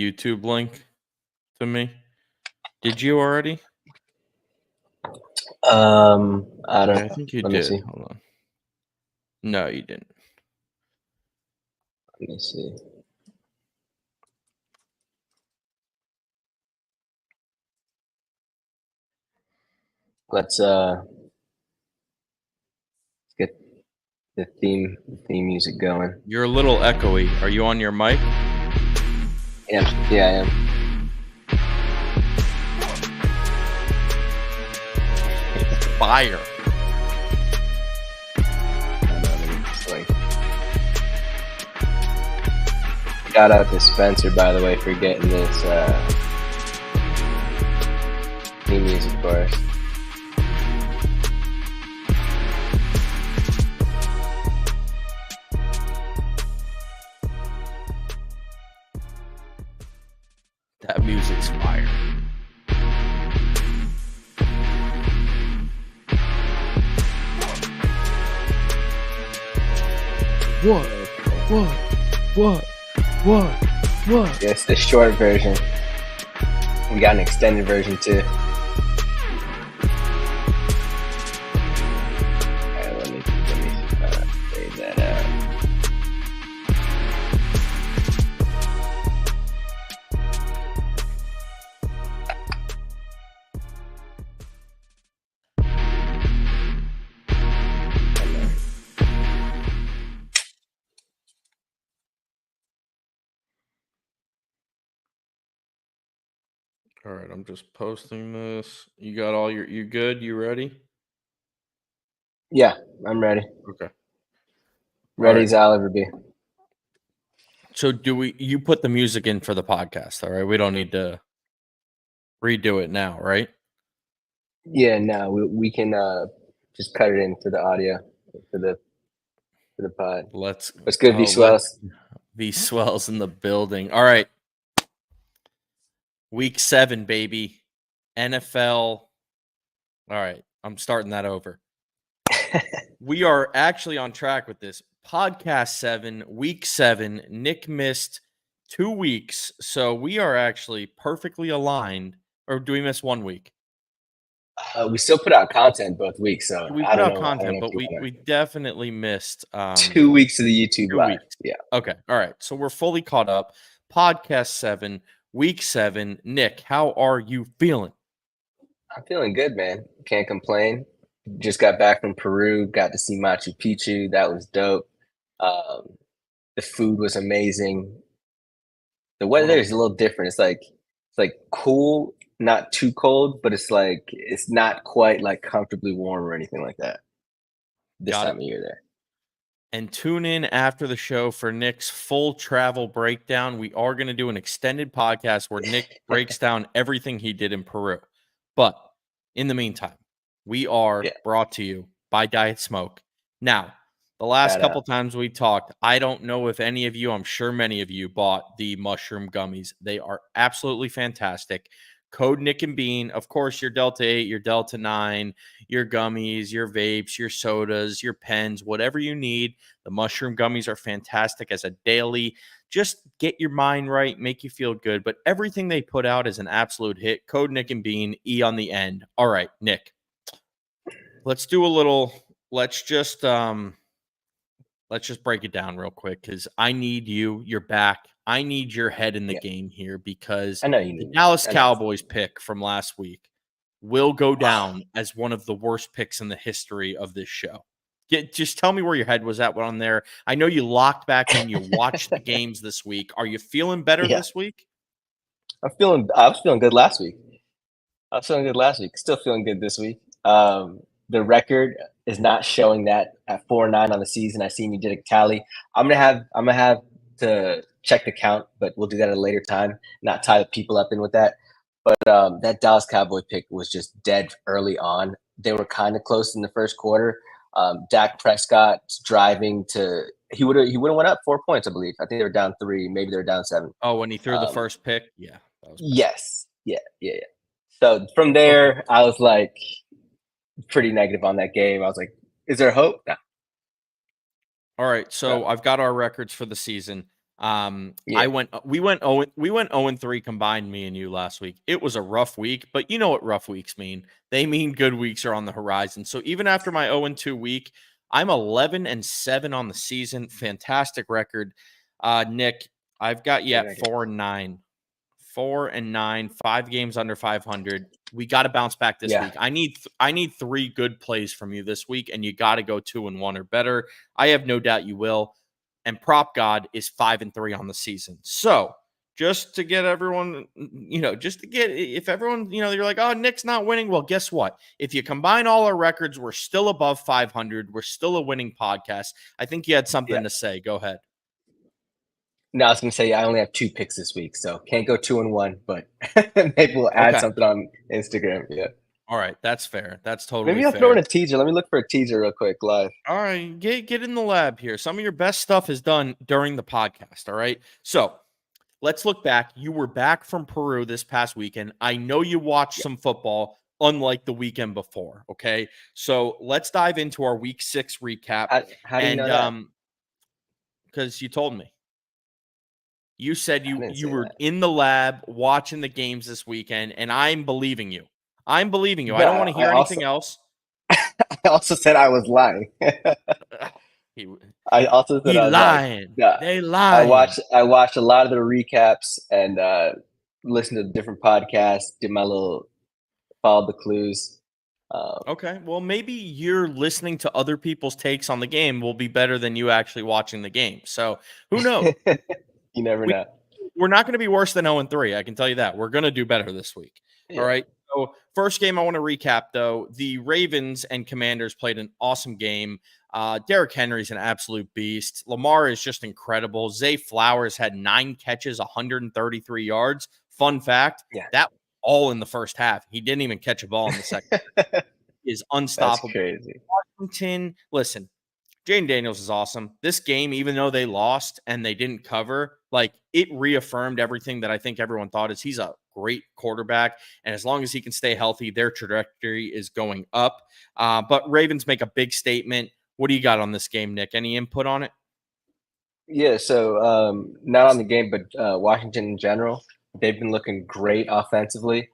YouTube link to me? Did you already? I don't know. I think you Let me did. see. Hold on. No, you didn't. Let me see. Let's get the theme music going. You're a little echoey. Are you on your mic? Yeah, I am. It's fire. Shout out to Spencer, by the way, for getting this theme music for us. That music's fire. What? Yeah, it's the short version. We got an extended version too. Alright, let me fade that out. All right, I'm just posting this. You got all you good? You ready? Yeah, I'm ready. Okay. Ready right. as I'll ever be. So you put the music in for the podcast, all right? We don't need to redo it now, right? Yeah, no, we can just cut it into the audio for the pod. What's good, V Swells? V Swells in the building. All right. Week 7, baby. NFL. All right. I'm starting that over. We are actually on track with this. Podcast 7, week 7. Nick missed 2 weeks. So we are actually perfectly aligned. Or do we miss 1 week? We still put out content both weeks, so We I put don't out know. content, but we definitely missed 2 weeks of the YouTube 2 live. weeks. Yeah. Okay. All right. So we're fully caught up. Podcast 7, week 7. Nick, how are you feeling? I'm feeling good, man. Can't complain. Just got back from Peru. Got to see Machu Picchu. That was dope. The food was amazing. The weather is a little different. It's like cool, not too cold, but it's not quite like comfortably warm or anything like that. This time of year there. And tune in after the show for Nick's full travel breakdown. We are going to do an extended podcast where Nick breaks down everything he did in Peru. But in the meantime, we are brought to you by Diet Smoke. Now, the last couple times we talked, I don't know if any of you, I'm sure many of you bought the mushroom gummies. They are absolutely fantastic. Code Nick and Bean. Of course, your Delta 8, your Delta 9, your gummies, your vapes, your sodas, your pens, whatever you need. The mushroom gummies are fantastic as a daily. Just get your mind right, make you feel good. But everything they put out is an absolute hit. Code Nick and Bean, E on the end. All right, Nick. Let's do a little, let's just break it down real quick because I need you. You're back. I need your head in the game here because I know you need the Dallas Cowboys pick from last week will go down as one of the worst picks in the history of this show. Just tell me where your head was at on there. I know you locked back in. You watched the games this week. Are you feeling better this week? I was feeling good last week. Still feeling good this week. The record is not showing that at 4-9 on the season. I seen you did a tally. I'm gonna have to check the count, but we'll do that at a later time. Not tie the people up in with that. But that Dallas Cowboy pick was just dead early on. They were kind of close in the first quarter. Dak Prescott driving to he would have went up 4 points, I believe. I think they were down 3, maybe they were down 7. Oh, when he threw the first pick, yeah. That was yes, yeah. So from there, I was like pretty negative on that game. I was like, "Is there hope?" No. All right, so I've got our records for the season. Yeah. We went 0-3 combined, me and you, last week. It was a rough week, but you know what rough weeks mean. They mean good weeks are on the horizon. So even after my 0-2 week, I'm 11-7 on the season. Fantastic record. Nick, I've got you at 4-9. 4-9, 5 games under 500. We got to bounce back this week. I need 3 good plays from you this week, and you got to go 2-1 or better. I have no doubt you will. And Prop God is 5-3 on the season. So just to get everyone, if everyone, you're like, oh, Nick's not winning. Well, guess what? If you combine all our records, we're still above 500. We're still a winning podcast. I think you had something to say. Go ahead. No, I was going to say I only have 2 picks this week, so can't go 2-1, but maybe we'll add something on Instagram. Yeah. All right, that's fair. That's totally Maybe I'll throw in a teaser. Let me look for a teaser real quick live. All right, get in the lab here. Some of your best stuff is done during the podcast. All right, so let's look back. You were back from Peru this past weekend. I know you watched some football, unlike the weekend before. Okay, so let's dive into our Week 6 recap. How do you know that? Because you told me. You said you were in the lab watching the games this weekend, and I'm believing you. I'm believing you. I don't want to hear anything else. I also said I was lying. I also said I was lying. They lying. I watched a lot of the recaps and listened to different podcasts. Did my little follow the clues. Okay, well, maybe you're listening to other people's takes on the game will be better than you actually watching the game. So who knows? You never know. We're not going to be worse than 0-3. I can tell you that. We're going to do better this week. Yeah. All right. So first game I want to recap, though. The Ravens and Commanders played an awesome game. Derrick Henry's an absolute beast. Lamar is just incredible. Zay Flowers had 9 catches, 133 yards. Fun fact, that was all in the first half. He didn't even catch a ball in the second. He is unstoppable. That's crazy. Washington, listen, Jayden Daniels is awesome. This game, even though they lost and they didn't cover, like it reaffirmed everything that I think everyone thought is he's a great quarterback. And as long as he can stay healthy, their trajectory is going up. But Ravens make a big statement. What do you got on this game, Nick? Any input on it? Yeah, so not on the game, but Washington in general, they've been looking great offensively.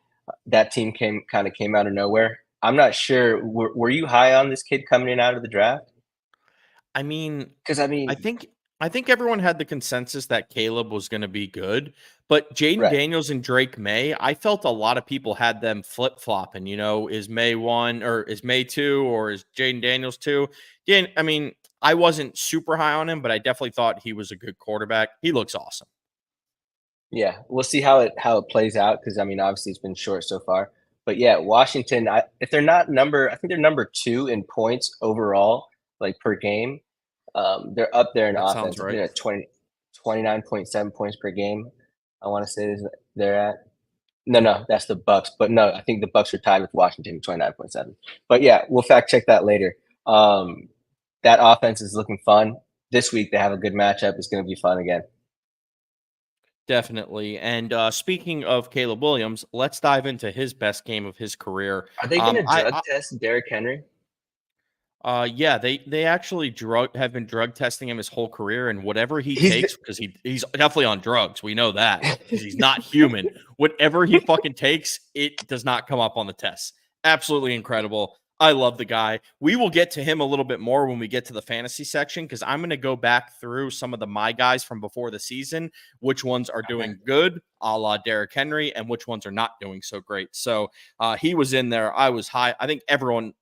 That team came out of nowhere. I'm not sure. Were you high on this kid coming in out of the draft? I mean, I I think everyone had the consensus that Caleb was going to be good, but Jayden Daniels and Drake May, I felt a lot of people had them flip-flopping, is May 1 or is May 2 or is Jayden Daniels 2? I mean, I wasn't super high on him, but I definitely thought he was a good quarterback. He looks awesome. Yeah, we'll see how it plays out because I mean, obviously it's been short so far. But yeah, Washington, if they're not I think they're number 2 in points overall, like per game. They're up there in offense. Sounds right. They're at 29.7 points per game. I want to say they're at. No, that's the Bucks. But no, I think the Bucks are tied with Washington, 29.7. But yeah, we'll fact check that later. That offense is looking fun. This week they have a good matchup. It's going to be fun again. Definitely. And speaking of Caleb Williams, let's dive into his best game of his career. Are they going to drug test Derrick Henry? Yeah, they actually have been drug testing him his whole career, and whatever he takes, because he's definitely on drugs. We know that because he's not human. Whatever he fucking takes, it does not come up on the tests. Absolutely incredible. I love the guy. We will get to him a little bit more when we get to the fantasy section because I'm going to go back through some of my guys from before the season, which ones are doing good, a la Derrick Henry, and which ones are not doing so great. So he was in there. I was high. I think everyone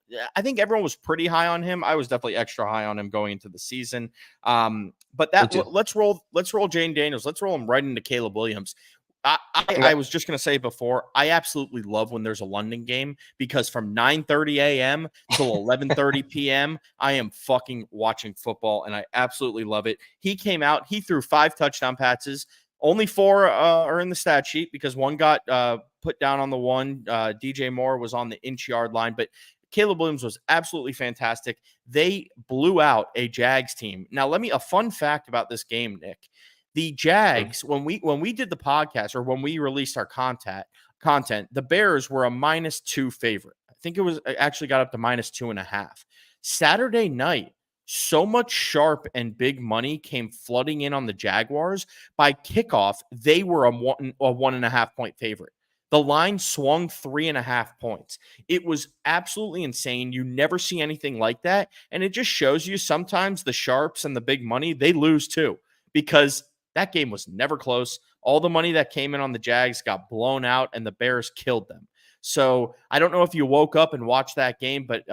was pretty high on him. I was definitely extra high on him going into the season. But let's roll Jayden Daniels. Let's roll him right into Caleb Williams. I was just going to say before, I absolutely love when there's a London game because from 9:30 a.m. till 11:30 p.m., I am fucking watching football, and I absolutely love it. He came out. He threw 5 touchdown passes. Only 4 are in the stat sheet because one got put down on the one. DJ Moore was on the inch-yard line, but Caleb Williams was absolutely fantastic. They blew out a Jags team. Now, a fun fact about this game, Nick. The Jags, when we did the podcast or when we released our content, the Bears were a -2 favorite. I think it actually got up to -2.5. Saturday night, so much sharp and big money came flooding in on the Jaguars. By kickoff, they were a 1.5 point favorite. The line swung 3.5 points. It was absolutely insane. You never see anything like that. And it just shows you sometimes the sharps and the big money, they lose too, because that game was never close. All the money that came in on the Jags got blown out, and the Bears killed them. So I don't know if you woke up and watched that game, but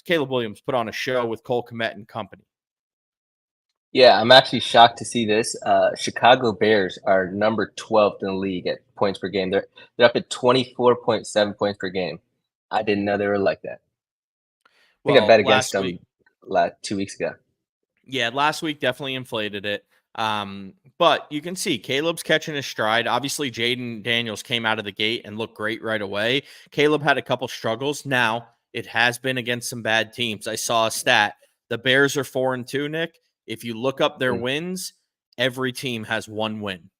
Caleb Williams put on a show with Cole Kmet and company. Yeah, I'm actually shocked to see this. Chicago Bears are number 12th in the league at points per game. They're up at 24.7 points per game. I didn't know they were like that. I think I Well, bet against last week, them 2 weeks ago. yeah, last week definitely inflated it. But you can see Caleb's catching his stride. Obviously, Jaden Daniels came out of the gate and looked great right away. Caleb had a couple struggles. Now, it has been against some bad teams. I saw a stat. The Bears are 4-2, Nick. If you look up their wins, every team has one win.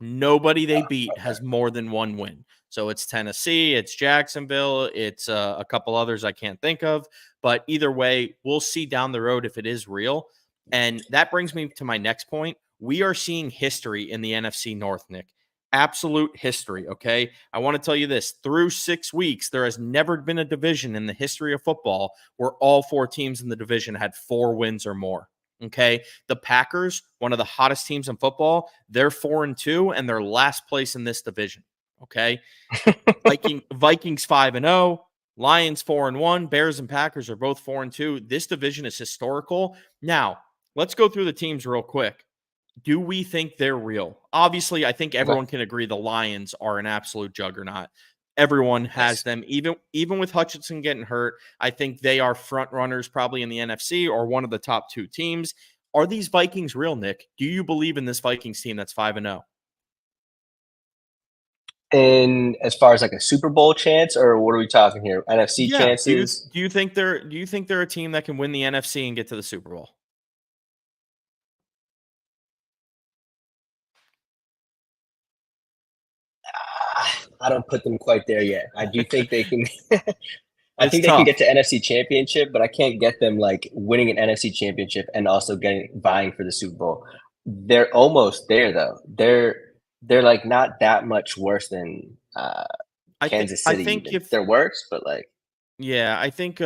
Nobody they beat has more than one win. So it's Tennessee, it's Jacksonville, it's a couple others I can't think of. But either way, we'll see down the road if it is real. And that brings me to my next point. We are seeing history in the NFC North, Nick. Absolute history. Okay. I want to tell you this, through 6 weeks, there has never been a division in the history of football where all 4 teams in the division had 4 wins or more. Okay. The Packers, one of the hottest teams in football, they're 4-2 and they're last place in this division. Okay. Vikings 5-0, Lions 4-1, Bears and Packers are both 4-2. This division is historical. Now, let's go through the teams real quick. Do we think they're real? Obviously, I think everyone can agree the Lions are an absolute juggernaut. Everyone has them, even with Hutchinson getting hurt. I think they are front runners probably in the NFC or one of the top 2 teams. Are these Vikings real, Nick? Do you believe in this Vikings team that's 5-0? And as far as like a Super Bowl chance, or what are we talking here? NFC Yeah. chances? Do you think they're a team that can win the NFC and get to the Super Bowl? I don't put them quite there yet. I do think they can. I It's think they can tough. get to NFC Championship, but I can't get them like winning an NFC Championship and also vying for the Super Bowl. They're almost there though. They're like not that much worse than Kansas I City. think Even if they're worse, but like Yeah, I think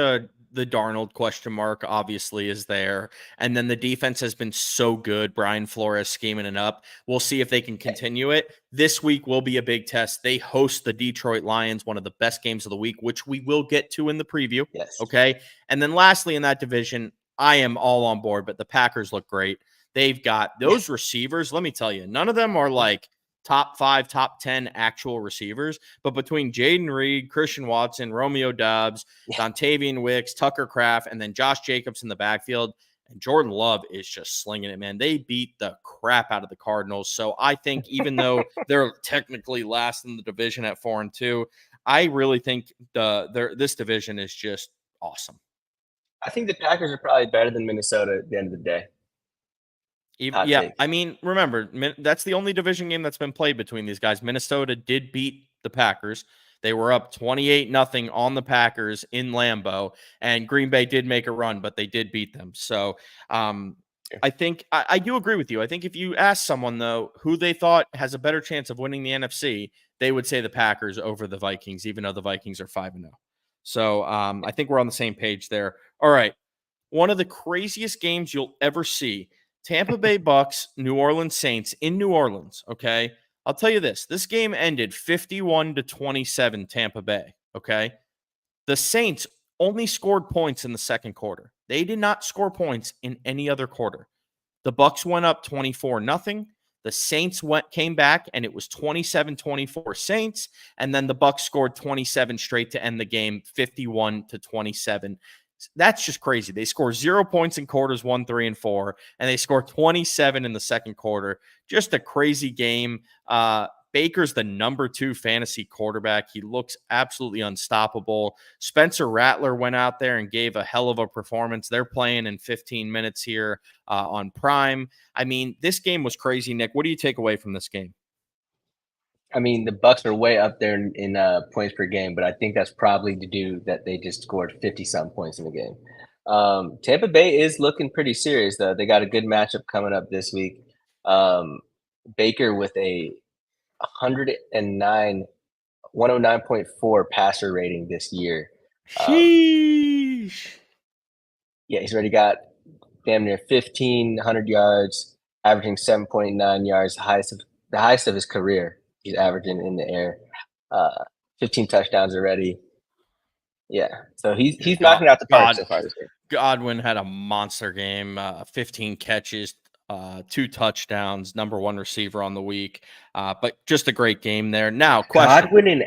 the Darnold question mark obviously is there. And then the defense has been so good. Brian Flores scheming it up. We'll see if they can continue it. This week will be a big test. They host the Detroit Lions, one of the best games of the week, which we will get to in the preview. yes, Okay. And then lastly, in that division, I am all on board, but the Packers look great. They've got those receivers. Let me tell you, none of them are like top 5, top 10 actual receivers. But between Jaden Reed, Christian Watson, Romeo Doubs, Dontavian Wicks, Tucker Kraft, and then Josh Jacobs in the backfield, and Jordan Love is just slinging it, man. They beat the crap out of the Cardinals. So I think even though they're technically last in the division at 4-2, I really think this division is just awesome. I think the Packers are probably better than Minnesota at the end of the day. Hot Yeah, take. I mean, remember, that's the only division game that's been played between these guys. Minnesota did beat the Packers. They were up 28-0 on the Packers in Lambeau, and Green Bay did make a run, but they did beat them. So I think I do agree with you. I think if you ask someone, though, who they thought has a better chance of winning the NFC, they would say the Packers over the Vikings, even though the Vikings are 5-0. So I think we're on the same page there. All right. One of the craziest games you'll ever see. Tampa Bay Bucks, New Orleans Saints in New Orleans. Okay. I'll tell you this game ended 51-27 Tampa Bay. Okay. The Saints only scored points in the second quarter. They did not score points in any other quarter. The Bucks went up 24-0. The Saints came back and it was 27-24 Saints, and then the Bucks scored 27 straight to end the game, 51-27. That's just crazy. They score 0 points in quarters 1, 3, and 4, and they score 27 in the second quarter. Just a crazy game. Baker's the number 2 fantasy quarterback. He looks absolutely unstoppable. Spencer Rattler went out there and gave a hell of a performance. They're playing in 15 minutes here on Prime. I mean, this game was crazy, Nick. What do you take away from this game? I mean, the Bucks are way up there in points per game, but I think that's probably to do that they just scored 50 some points in the game. Tampa Bay is looking pretty serious, though. They got a good matchup coming up this week. Baker with a 109.4 passer rating this year. Sheesh. Yeah, he's already got damn near 1,500 yards, averaging 7.9 yards, the highest of his career. He's averaging in the air. 15 touchdowns already. Yeah, so he's knocking out the park so far this year. Godwin had a monster game, 15 catches, 2 touchdowns, number 1 receiver on the week. But just a great game there. Now, question. Godwin and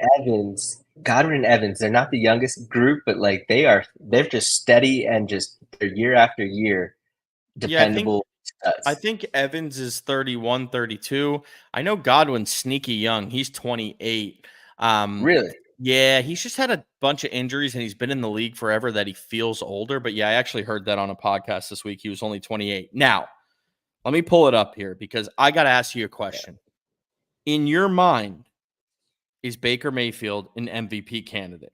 Evans, they're not the youngest group, but like they're just steady and just year after year dependable. Yeah, I think Evans is 31, 32. I know Godwin's sneaky young. He's 28. Really? Yeah, he's just had a bunch of injuries and he's been in the league forever that he feels older. But yeah, I actually heard that on a podcast this week. He was only 28. Now, let me pull it up here because I got to ask you a question. In your mind, is Baker Mayfield an MVP candidate?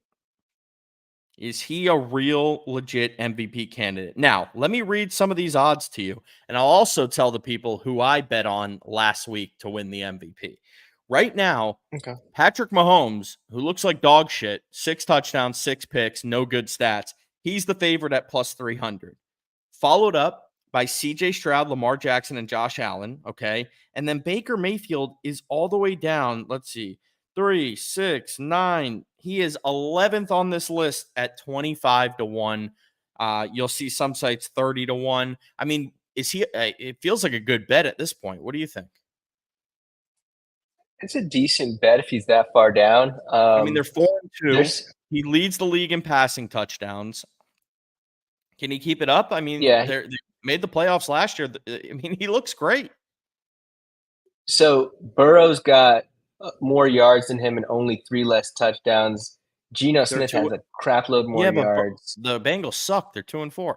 Is he a real, legit MVP candidate? Now, let me read some of these odds to you, and I'll also tell the people who I bet on last week to win the MVP. Right now, Okay. Patrick Mahomes, who looks like dog shit, 6 touchdowns, 6 picks, no good stats. He's the favorite at plus 300. Followed up by CJ Stroud, Lamar Jackson, and Josh Allen. Okay. And then Baker Mayfield is all the way down. Let's see. 3, 6, 9. He is 11th on this list at 25 to 1. You'll see some sites 30 to 1. I mean, is he? It feels like a good bet at this point. What do you think? It's a decent bet if he's that far down. I mean, they're 4-2. He leads the league in passing touchdowns. Can he keep it up? I mean, yeah, they made the playoffs last year. I mean, he looks great. So Burrow's got more yards than him and only 3 less touchdowns. Geno Smith has a crap load more yards. The Bengals suck. They're 2-4.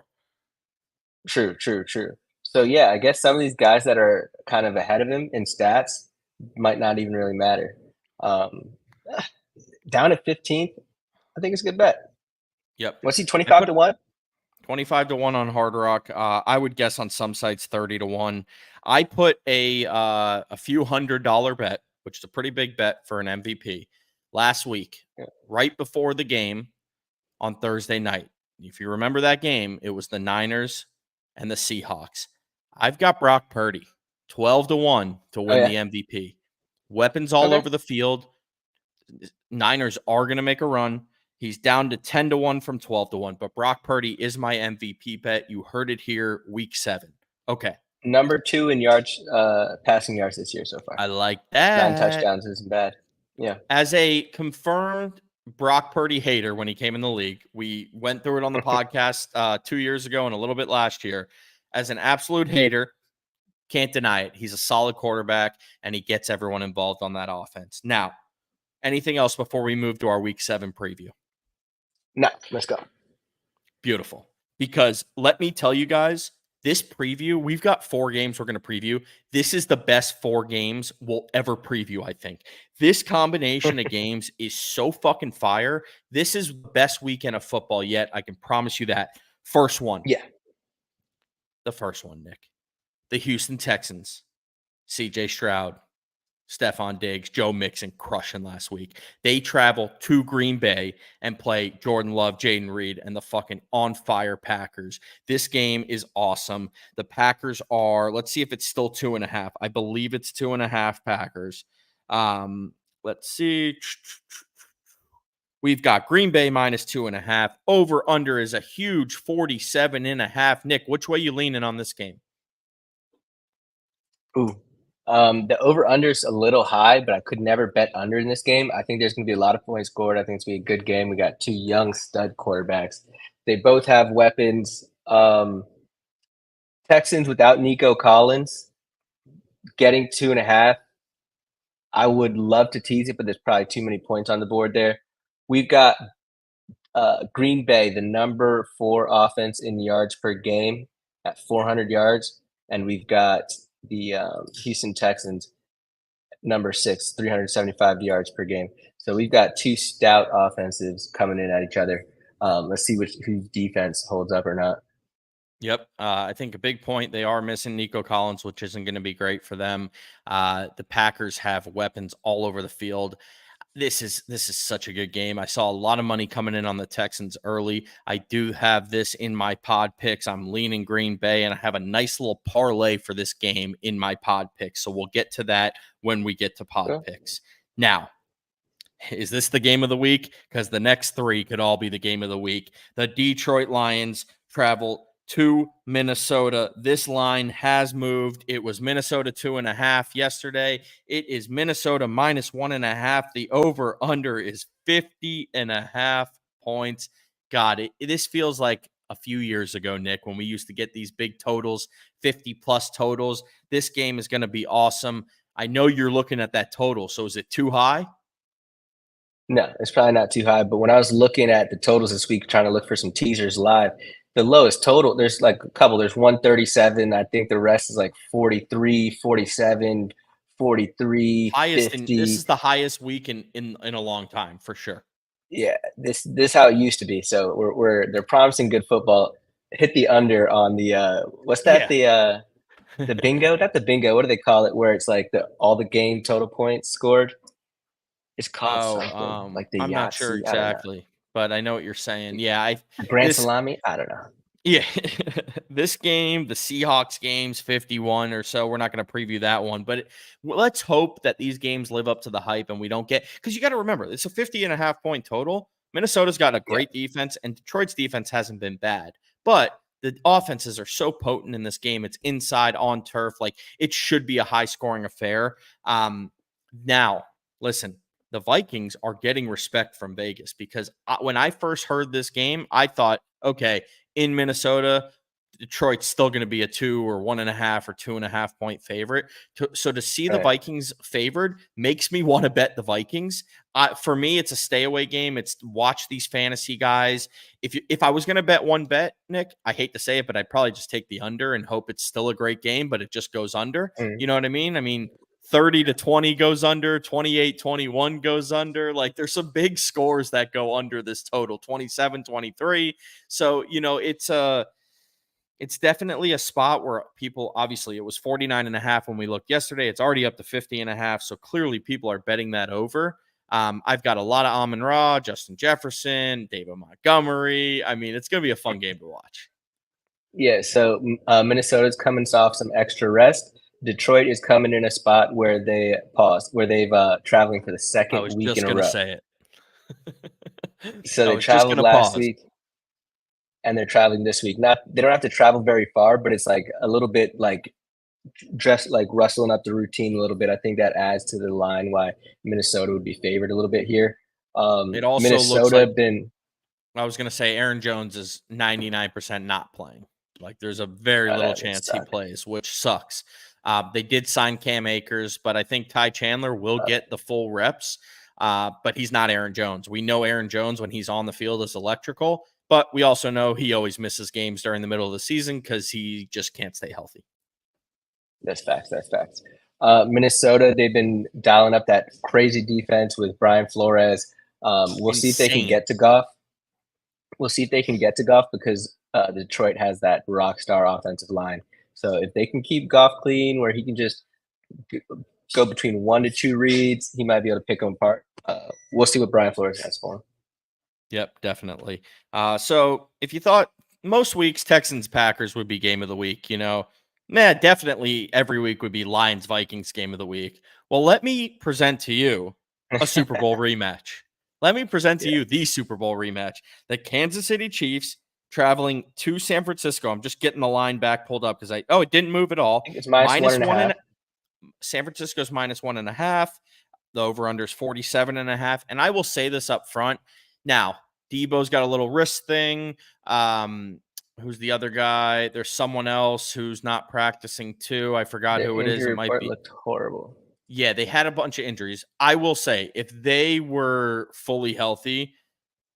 True. So yeah, I guess some of these guys that are kind of ahead of him in stats might not even really matter. Down at 15th, I think it's a good bet. Yep. What's he, 25 to 1? 25 to 1 on Hard Rock. I would guess on some sites 30 to 1. I put a few $100 bet, which is a pretty big bet for an MVP, last week, right before the game on Thursday night. If you remember that game, it was the Niners and the Seahawks. I've got Brock Purdy, 12 to 1 to win the MVP. Weapons all over the field. Niners are going to make a run. He's down to 10 to 1 from 12 to 1. But Brock Purdy is my MVP bet. You heard it here, week 7. Okay. Number 2 in yards, passing yards this year so far. I like that. 9 touchdowns isn't bad. Yeah. As a confirmed Brock Purdy hater when he came in the league, we went through it on the podcast 2 years ago and a little bit last year. As an absolute hater, can't deny it. He's a solid quarterback, and he gets everyone involved on that offense. Now, anything else before we move to our week 7 preview? No, let's go. Beautiful. Because let me tell you guys, this preview, we've got 4 games we're going to preview. This is the best 4 games we'll ever preview, I think. This combination of games is so fucking fire. This is the best weekend of football yet. I can promise you that. First one. Yeah. The first one, Nick. The Houston Texans. CJ Stroud, Stephon Diggs, Joe Mixon crushing last week. They travel to Green Bay and play Jordan Love, Jaden Reed, and the fucking on-fire Packers. This game is awesome. The Packers are, let's see if it's still 2.5. I believe it's 2.5 Packers. Let's see. We've got Green Bay minus 2.5. Over-under is a huge 47.5. Nick, which way you leaning on this game? Ooh. The over-under is a little high, but I could never bet under in this game. I think there's going to be a lot of points scored. I think it's going to be a good game. We got 2 young stud quarterbacks. They both have weapons. Texans without Nico Collins getting 2.5. I would love to tease it, but there's probably too many points on the board there. We've got Green Bay, the number 4 offense in yards per game at 400 yards. And we've got the Houston Texans, number 6, 375 yards per game. So we've got 2 stout offensives coming in at each other. Let's see whose defense holds up or not. Yep. I think a big point, they are missing Nico Collins, which isn't going to be great for them. The Packers have weapons all over the field. This is such a good game. I saw a lot of money coming in on the Texans early. I do have this in my pod picks. I'm leaning Green Bay, and I have a nice little parlay for this game in my pod picks. So we'll get to that when we get to pod picks. Now, is this the game of the week? Because the next three could all be the game of the week. The Detroit Lions travel to Minnesota. This line has moved. It was Minnesota 2.5 yesterday. It is Minnesota -1.5. The over-under is 50.5 points. God, this feels like a few years ago, Nick, when we used to get these big totals, 50-plus totals. This game is going to be awesome. I know you're looking at that total. So is it too high? No, it's probably not too high. But when I was looking at the totals this week, trying to look for some teasers live, the lowest total, there's like a couple. There's 137. I think the rest is like 43, 47, 43, highest 50. This is the highest week in a long time, for sure. Yeah, this how it used to be. So they're promising good football. Hit the under on the what's that? Yeah. The bingo? Not the bingo. What do they call it? Where it's like all the game total points scored. It's called something like the I'm Yahtzee. not sure exactly, but I know what you're saying. Yeah, Grand Salami. I don't know. Yeah, this game, the Seahawks games, 51 or so. We're not going to preview that one, but let's hope that these games live up to the hype and we don't get, because you got to remember, it's a 50.5 point total. Minnesota's got a great defense, and Detroit's defense hasn't been bad, but the offenses are so potent in this game. It's inside on turf. Like, it should be a high scoring affair. Now, listen, the Vikings are getting respect from Vegas, because when I first heard this game, I thought, okay, in Minnesota, Detroit's still going to be a 2 or 1.5 or 2.5 point favorite. So to see the Vikings favored makes me want to bet the Vikings. For me, it's a stay away game. It's watch these fantasy guys. If I was going to bet one bet, Nick, I hate to say it, but I'd probably just take the under and hope it's still a great game, but it just goes under. You know what I mean? I mean, 30-20 goes under, 28-21 goes under. Like, there's some big scores that go under this total, 27-23. So, it's definitely a spot where people, obviously, it was 49.5 when we looked yesterday. It's already up to 50.5. So clearly people are betting that over. I've got a lot of Amon-Ra, Justin Jefferson, David Montgomery. I mean, it's going to be a fun game to watch. Yeah. So Minnesota's coming off some extra rest. Detroit is coming in a spot where they they've traveling for the second week in a row. I was just going to say it. So they traveled last week, and they're traveling this week. They don't have to travel very far, but it's like a little bit like just like rustling up the routine a little bit. I think that adds to the line why Minnesota would be favored a little bit here. It also Minnesota looks like, I was going to say, Aaron Jones is 99% not playing. Like, there's a very little chance he plays, which sucks. They did sign Cam Akers, but I think Ty Chandler will get the full reps, but he's not Aaron Jones. We know Aaron Jones, when he's on the field, is electrical, but we also know he always misses games during the middle of the season because he just can't stay healthy. That's facts. Minnesota, they've been dialing up that crazy defense with Brian Flores. We'll see if they can get to Goff. Because Detroit has that rock star offensive line. So if they can keep Goff clean, where he can just go between 1 to 2 reads, he might be able to pick them apart. We'll see what Brian Flores has for him. Yep, definitely. So if you thought most weeks Texans-Packers would be game of the week, definitely every week would be Lions-Vikings game of the week. Well, let me present to you a Super Bowl rematch. Let me present to you the Super Bowl rematch. The Kansas City Chiefs traveling to San Francisco. I'm just getting the line back pulled up because it didn't move at all. I think it's -1.5. San Francisco's -1.5. The over-under is 47.5. And I will say this up front. Now, Debo's got a little wrist thing. Who's the other guy? There's someone else who's not practicing too. I forgot who it is. It might be. Looked horrible. Yeah, they had a bunch of injuries. I will say, if they were fully healthy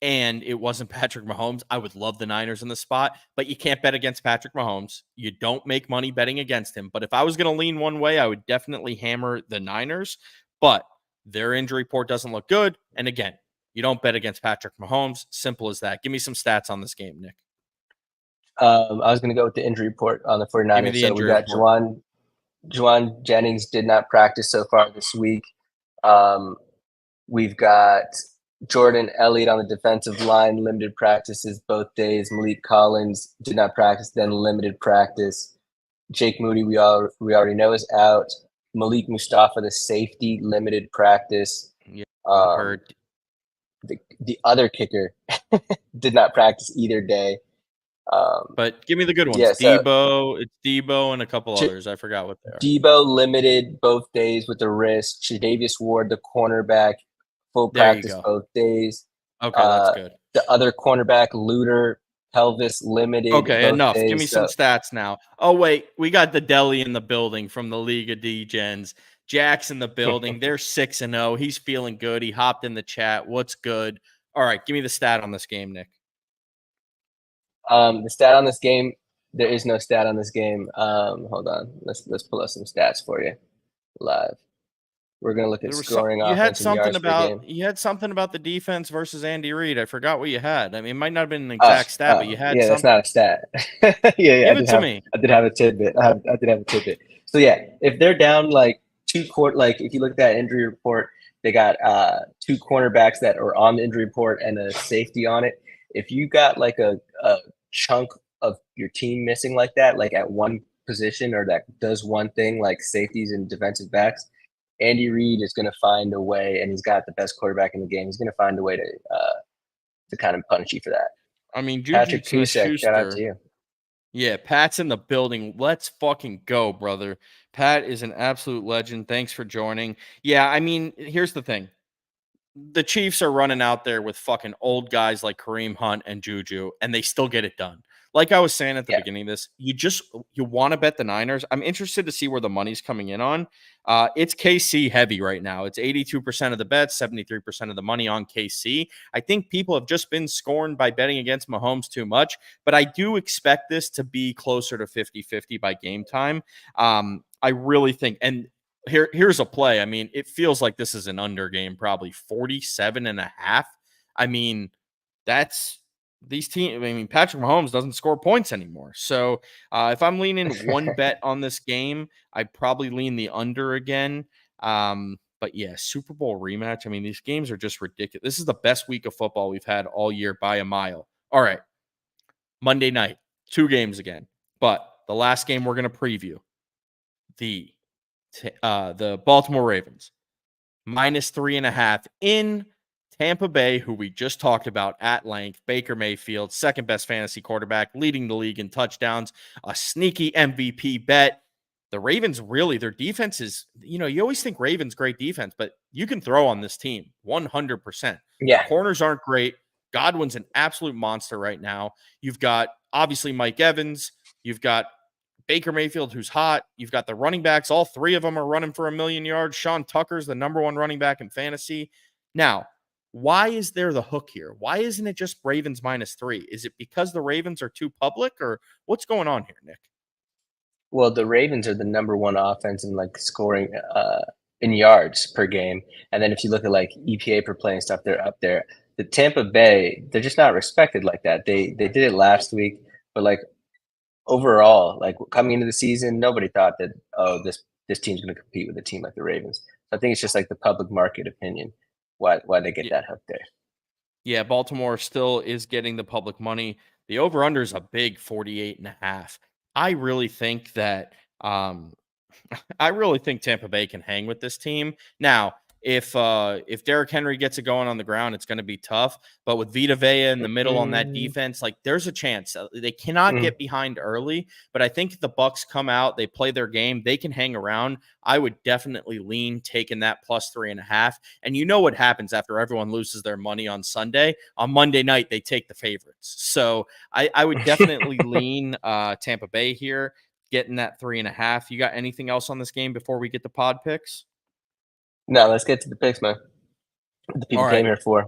and it wasn't Patrick Mahomes, I would love the Niners in the spot, but you can't bet against Patrick Mahomes. You don't make money betting against him. But if I was going to lean one way, I would definitely hammer the Niners, but their injury report doesn't look good. And again, You don't bet against Patrick Mahomes. Simple as that. Give me some stats on this game, Nick. I was going to go with the injury report on the 49ers. Give me the So we injury got report. Juwan Jennings did not practice so far this week. We've got Jordan Elliott on the defensive line, limited practices both days. Malik Collins did not practice, then limited practice. Jake Moody, we already know, is out. Malik Mustafa, the safety, limited practice. Yeah, heard. The other kicker did not practice either day. But give me the good ones. Yeah, so It's Debo and a couple others. I forgot what they are. Debo limited both days with the wrist. Tre'Davious Ward, the cornerback, full practice both days. Okay, that's good. The other cornerback, Luter Pelvis, limited. Okay, both enough. days, Give me some stats now. Oh, wait. We got the Deli in the building from the League of D-Gens. Jack's in the building. They're 6-0. He's feeling good. He hopped in the chat. What's good? All right, give me the stat on this game, Nick. The stat on this game, there is no stat on this game. Hold on. Let's pull up some stats for you live. We're gonna look at scoring offense and yards per game. You had something about the defense versus Andy Reid. I forgot what you had. I mean, it might not have been an exact stat, but you had something. That's not a stat. yeah. Give it to me. I did have a tidbit. I did have a tidbit. So yeah, if they're down like if you look at that injury report, they got 2 cornerbacks that are on the injury report and a safety on it. If you got like a chunk of your team missing like that, like at one position or that does one thing, like safeties and defensive backs, Andy Reid is going to find a way, and he's got the best quarterback in the game. He's going to find a way to kind of punish you for that. I mean, Patrick Kusek, shout out to you. Yeah, Pat's in the building. Let's fucking go, brother. Pat is an absolute legend. Thanks for joining. Yeah, I mean, here's the thing. The Chiefs are running out there with fucking old guys like Kareem Hunt and Juju, and they still get it done. Like I was saying at the beginning of this, you want to bet the Niners. I'm interested to see where the money's coming in on. It's KC heavy right now. It's 82% of the bets, 73% of the money on KC. I think people have just been scorned by betting against Mahomes too much, but I do expect this to be closer to 50-50 by game time. I really think, and here's a play. I mean, it feels like this is an under game, probably 47.5. I mean, that's these teams. I mean, Patrick Mahomes doesn't score points anymore. So if I'm leaning one bet on this game, I'd probably lean the under again. But yeah, Super Bowl rematch. I mean, these games are just ridiculous. This is the best week of football we've had all year by a mile. All right. Monday night, 2 games again. But the last game we're going to preview, the Baltimore Ravens, -3.5 in Tampa Bay, who we just talked about at length. Baker Mayfield, second best fantasy quarterback, leading the league in touchdowns, a sneaky MVP bet. The Ravens, really, their defense is, you always think Ravens great defense, but you can throw on this team 100%. Yeah. The corners aren't great. Godwin's an absolute monster right now. You've got, obviously, Mike Evans. You've got Baker Mayfield, who's hot. You've got the running backs. All 3 of them are running for 1,000,000 yards. Sean Tucker's the number 1 running back in fantasy. Now, why is there the hook here? Why isn't it just Ravens -3? Is it because the Ravens are too public, or what's going on here, Nick? Well, the Ravens are the number 1 offense in like scoring in yards per game. And then if you look at like EPA per play and stuff, they're up there. The Tampa Bay, they're just not respected like that. They did it last week, but like overall, like coming into the season, nobody thought that, this team's going to compete with a team like the Ravens. So I think it's just like the public market opinion why they get that hook there. Yeah, Baltimore still is getting the public money. The over-under is a big 48.5. I really think that Tampa Bay can hang with this team. Now, if Derrick Henry gets it going on the ground, it's going to be tough. But with Vita Vea in the middle on that defense, like there's a chance. They cannot get behind early, but I think if the Bucs come out, they play their game, they can hang around. I would definitely lean taking that +3.5. And you know what happens after everyone loses their money on Sunday? On Monday night, they take the favorites. So I would definitely lean Tampa Bay here, getting that 3.5. You got anything else on this game before we get to pod picks? No, let's get to the picks, man. The people came here for.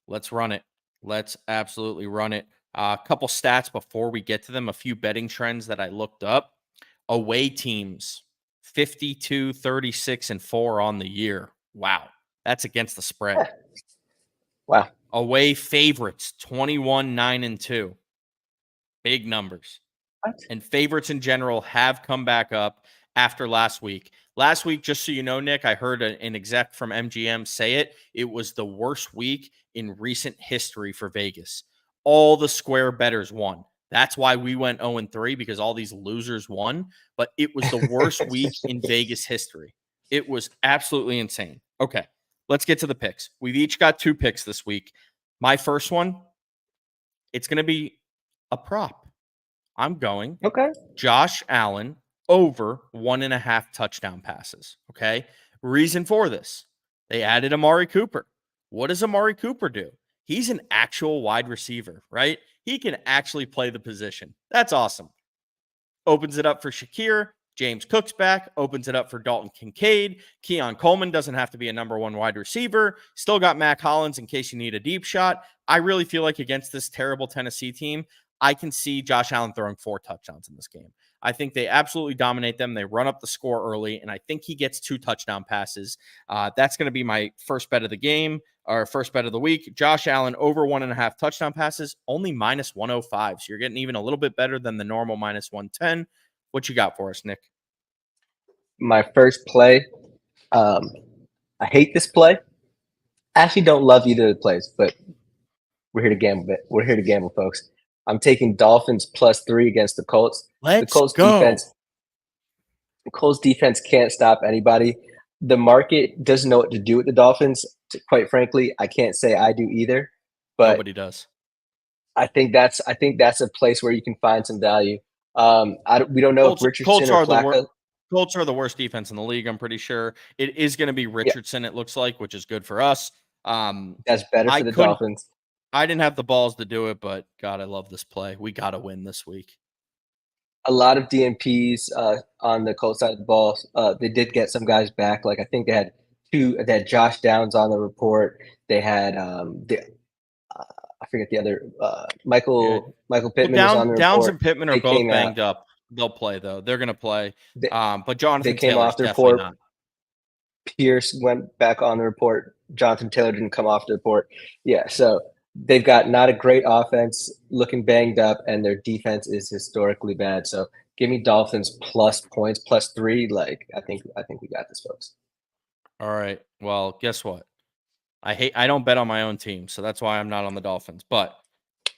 Let's run it. Let's absolutely run it. A couple stats before we get to them. A few betting trends that I looked up. Away teams, 52, 36, and 4 on the year. Wow. That's against the spread. Wow. Away favorites, 21, 9, and 2. Big numbers. What? And favorites in general have come back up after last week. Last week, just so you know, Nick, I heard an exec from MGM say it was the worst week in recent history for Vegas. All the square bettors won. That's why we went 0-3, because all these losers won. But it was the worst week in Vegas history. It was absolutely insane. Okay, let's get to the picks. We've each got 2 picks this week. My first one, it's going to be a prop. I'm going Okay. Josh Allen over 1.5 touchdown passes. Okay. Reason for this, they added Amari Cooper. What does Amari Cooper do? He's an actual wide receiver, right? He can actually play the position. That's awesome. Opens it up for Shakir. James Cook's back. Opens it up for Dalton Kincaid. Keon Coleman doesn't have to be a number 1 wide receiver. Still got Mac Hollins in case you need a deep shot. I really feel like against this terrible Tennessee team, I can see Josh Allen throwing 4 touchdowns in this game. I think they absolutely dominate them. They run up the score early, and I think he gets 2 touchdown passes. That's going to be my first bet of the game, or first bet of the week. Josh Allen over 1.5 touchdown passes, only minus 105. So you're getting even a little bit better than the normal minus 110. What you got for us, Nick? My first play. I hate this play. I actually don't love either of the plays, but we're here to gamble. We're here to gamble, folks. I'm taking Dolphins +3 against the Colts. Let's the Colts go. The Colts defense can't stop anybody. The market doesn't know what to do with the Dolphins. Quite frankly, I can't say I do either. But nobody does. I think that's a place where you can find some value. We don't know if Richardson or Flacco. Colts are the worst defense in the league, I'm pretty sure. It is going to be Richardson, it looks like, which is good for us. That's better for the Dolphins. I didn't have the balls to do it, but God, I love this play. We got to win this week. A lot of DMPs on the Colts side of the ball. They did get some guys back. Like I think they had Josh Downs on the report. They had I forget the other Michael Pittman was on the report. Downs and Pittman are both banged up. They'll play though. They're going to play. But Jonathan Taylor's definitely not. Pierce went back on the report. Jonathan Taylor didn't come off the report. Yeah, so they've got not a great offense, looking banged up, and their defense is historically bad. So give me Dolphins plus points, +3. Like I think we got this, folks. All right. Well, guess what? I don't bet on my own team, so that's why I'm not on the Dolphins. But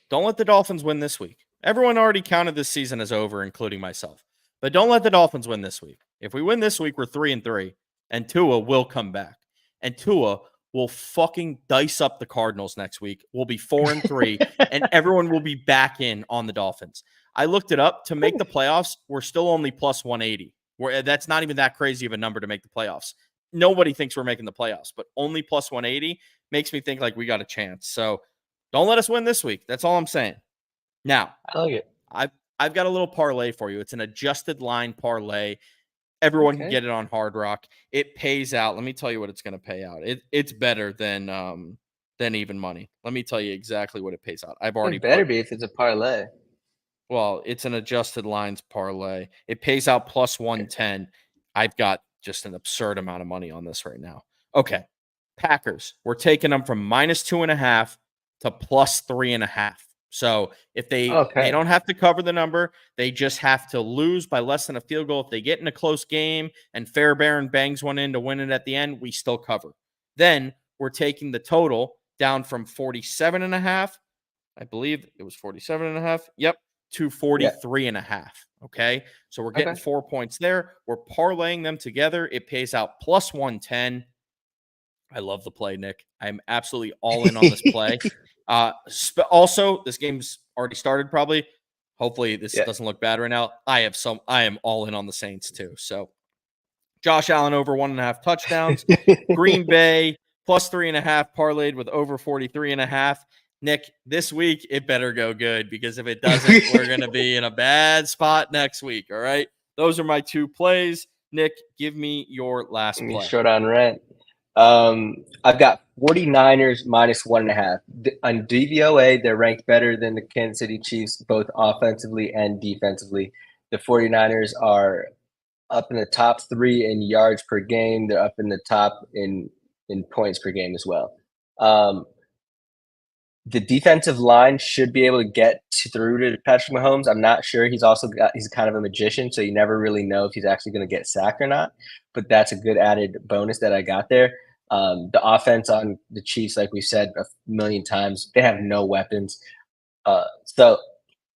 don't let the Dolphins win this week. Everyone already counted this season as over, including myself. But don't let the Dolphins win this week. If we win this week, we're 3-3, and Tua will come back. And Tua will fucking dice up the Cardinals next week. We'll be 4-3, and everyone will be back in on the Dolphins. I looked it up. To make the playoffs, we're still only plus 180. That's not even that crazy of a number to make the playoffs. Nobody thinks we're making the playoffs, but only plus 180 makes me think like we got a chance. So don't let us win this week. That's all I'm saying. Now, I like it. I've got a little parlay for you. It's an adjusted line parlay. Everyone can get it on Hard Rock. It pays out. Let me tell you what it's going to pay out. It's better than even money. Let me tell you exactly what it pays out. I've already. It better be if it's a parlay. Well, it's an adjusted lines parlay. It pays out plus 110. I've got just an absurd amount of money on this right now. Okay. Packers. We're taking them from -2.5 to +3.5. So if they don't have to cover the number, they just have to lose by less than a field goal. If they get in a close game and Fairbairn bangs one in to win it at the end, we still cover. Then we're taking the total down from 47.5. I believe it was 47.5. Yep. To 43.5. Okay. So we're getting 4 points there. We're parlaying them together. It pays out plus 110. I love the play, Nick. I'm absolutely all in on this play. Also, this game's already started probably. Hopefully this doesn't look bad right now. I am all in on the Saints too. So Josh Allen over 1.5 touchdowns. Green Bay plus 3.5 parlayed with over 43.5. Nick, this week it better go good, because if it doesn't, we're going to be in a bad spot next week. All right. Those are my 2 plays. Nick, give me your last play. Short on rent. I've got 49ers -1.5. On DVOA, they're ranked better than the Kansas City Chiefs, both offensively and defensively. The 49ers are up in the top 3 in yards per game. They're up in the top in points per game as well. the defensive line should be able to get through to Patrick Mahomes. I'm not sure. He's kind of a magician, so you never really know if he's actually going to get sacked or not. But that's a good added bonus that I got there. The offense on the Chiefs, like we said a million times, they have no weapons. So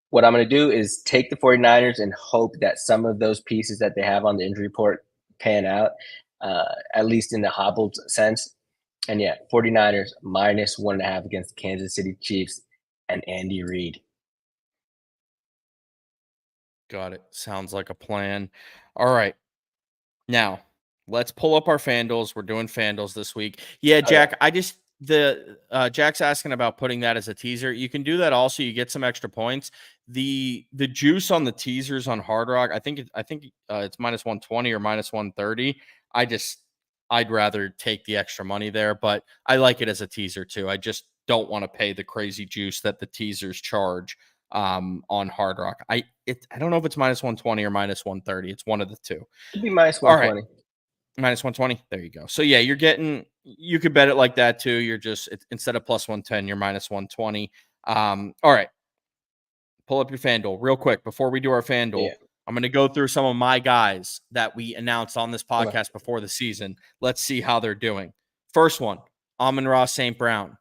what I'm going to do is take the 49ers and hope that some of those pieces that they have on the injury report pan out, at least in the hobbled sense. And yeah, 49ers -1.5 against the Kansas City Chiefs and Andy Reid. Got it. Sounds like a plan. All right. Now, let's pull up our FanDuels. We're doing FanDuels this week. Yeah, Oh, yeah. Jack, Jack's asking about putting that as a teaser. You can do that also. You get some extra points. The juice on the teasers on Hard Rock, I think it's -120 or -130. I'd rather take the extra money there, but I like it as a teaser too. I just don't want to pay the crazy juice that the teasers charge on Hard Rock. I don't know if it's -120 or -130. It's one of the two. Should be All right. -120. -120. There you go. So yeah, you could bet it like that too. You're just instead of +110, you're -120. All right. Pull up your FanDuel real quick before we do our FanDuel. Yeah. I'm going to go through some of my guys that we announced on this Okay. podcast before the season. Let's see how they're doing. First one, Amon-Ra St. Brown.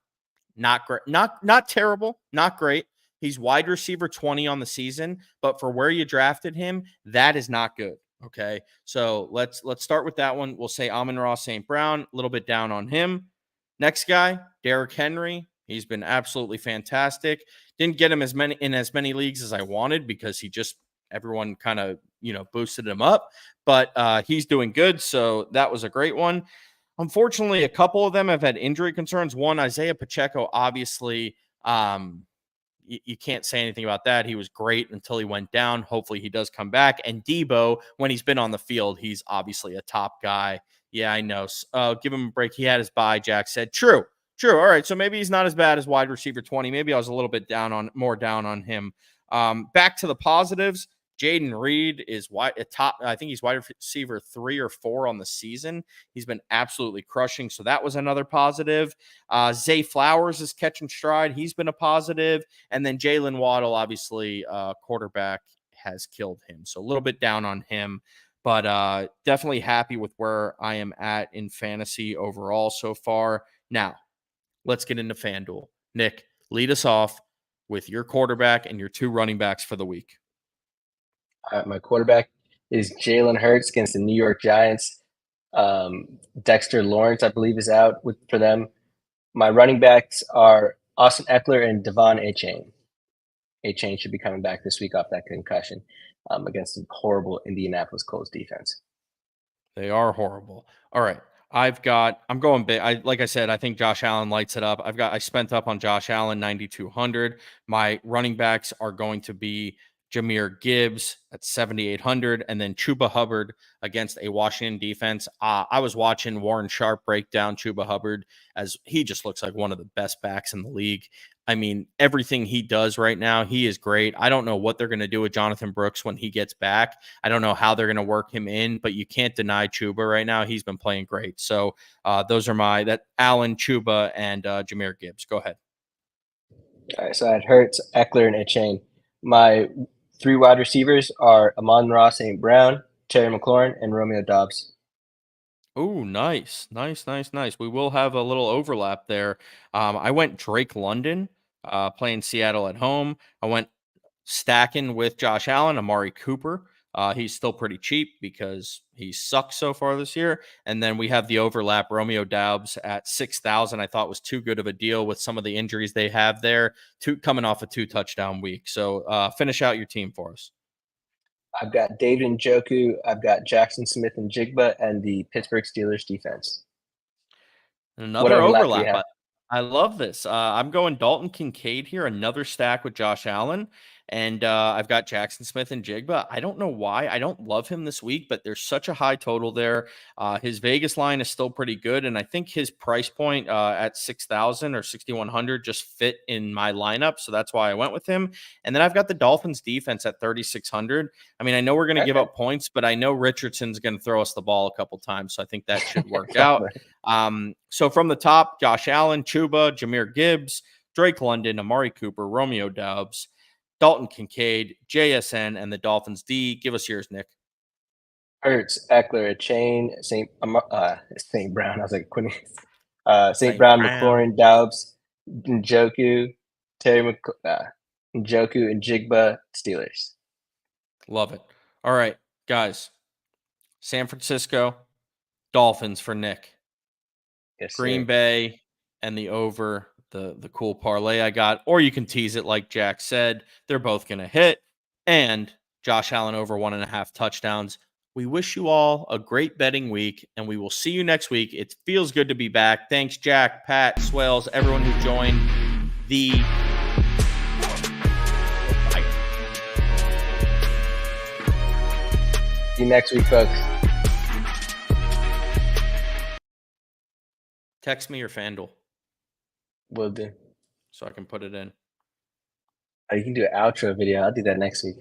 Not great. Not terrible. Not great. He's wide receiver 20 on the season, but for where you drafted him, that is not good. Okay. So let's start with that one. We'll say Amon-Ra St. Brown, a little bit down on him. Next guy, Derrick Henry. He's been absolutely fantastic. Didn't get him in as many leagues as I wanted because everyone kind of, boosted him up, but he's doing good. So that was a great one. Unfortunately, a couple of them have had injury concerns. One, Isaiah Pacheco, obviously, you can't say anything about that. He was great until he went down. Hopefully he does come back. And Debo, when he's been on the field, he's obviously a top guy. Yeah, I know. Give him a break. He had his bye, Jack said. True. All right. So maybe he's not as bad as wide receiver 20. Maybe I was a little bit more down on him. Back to the positives. Jaden Reed is I think he's wide receiver 3 or 4 on the season. He's been absolutely crushing. So that was another positive. Zay Flowers is catching stride. He's been a positive. And then Jalen Waddle, obviously, quarterback, has killed him. So a little bit down on him, but definitely happy with where I am at in fantasy overall so far. Now, let's get into FanDuel. Nick, lead us off with your quarterback and your 2 running backs for the week. My quarterback is Jalen Hurts against the New York Giants. Dexter Lawrence, I believe, is out for them. My running backs are Austin Eckler and Devon Achane. Achane should be coming back this week off that concussion against a horrible Indianapolis Colts defense. They are horrible. All right. I'm going big. Like I said, I think Josh Allen lights it up. I spent up on Josh Allen, 9,200. My running backs are going to be Jahmyr Gibbs at 7,800, and then Chuba Hubbard against a Washington defense. I was watching Warren Sharp break down Chuba Hubbard as he just looks like one of the best backs in the league. I mean, everything he does right now, he is great. I don't know what they're going to do with Jonathan Brooks when he gets back. I don't know how they're going to work him in, but you can't deny Chuba right now. He's been playing great. So those are Allen, Chuba, and Jahmyr Gibbs. Go ahead. All right, so I had Hurts, Eckler, and Achane. My 3 wide receivers are Amon-Ra St. Brown, Terry McLaurin, and Romeo Doubs. Oh, nice. We will have a little overlap there. I went Drake London, playing Seattle at home. I went stacking with Josh Allen, Amari Cooper. He's still pretty cheap because he sucks so far this year. And then we have the overlap, Romeo Doubs at 6,000. I thought was too good of a deal with some of the injuries they have there, coming off a 2-touchdown week. So finish out your team for us. I've got David Njoku, I've got Jackson Smith and Jigba, and the Pittsburgh Steelers defense. Another overlap. I love this. I'm going Dalton Kincaid here, another stack with Josh Allen. And I've got Jackson Smith and Jigba. I don't know why. I don't love him this week, but there's such a high total there. His Vegas line is still pretty good. And I think his price point at 6,000 or 6,100 just fit in my lineup. So that's why I went with him. And then I've got the Dolphins defense at 3,600. I mean, I know we're going to give up points, but I know Richardson's going to throw us the ball a couple times. So I think that should work out. So from the top, Josh Allen, Chuba, Jahmyr Gibbs, Drake London, Amari Cooper, Romeo Doubs, Dalton Kincaid, JSN, and the Dolphins D. Give us yours, Nick. Hurts, Eckler, Chain, St. Brown. I was like, St. Brown, McLaurin, Doubs, Njoku, Njoku, and Jigba, Steelers. Love it. All right, guys. San Francisco, Dolphins for Nick. Yes, Green sir. Bay and the over, the cool parlay I got. Or you can tease it like Jack said. They're both going to hit. And Josh Allen over 1.5 touchdowns. We wish you all a great betting week, and we will see you next week. It feels good to be back. Thanks, Jack, Pat, Swells, everyone who joined the See you next week, folks. Text me your FanDuel Will do. so I can put it in. Oh, you can do an outro video. I'll do that next week.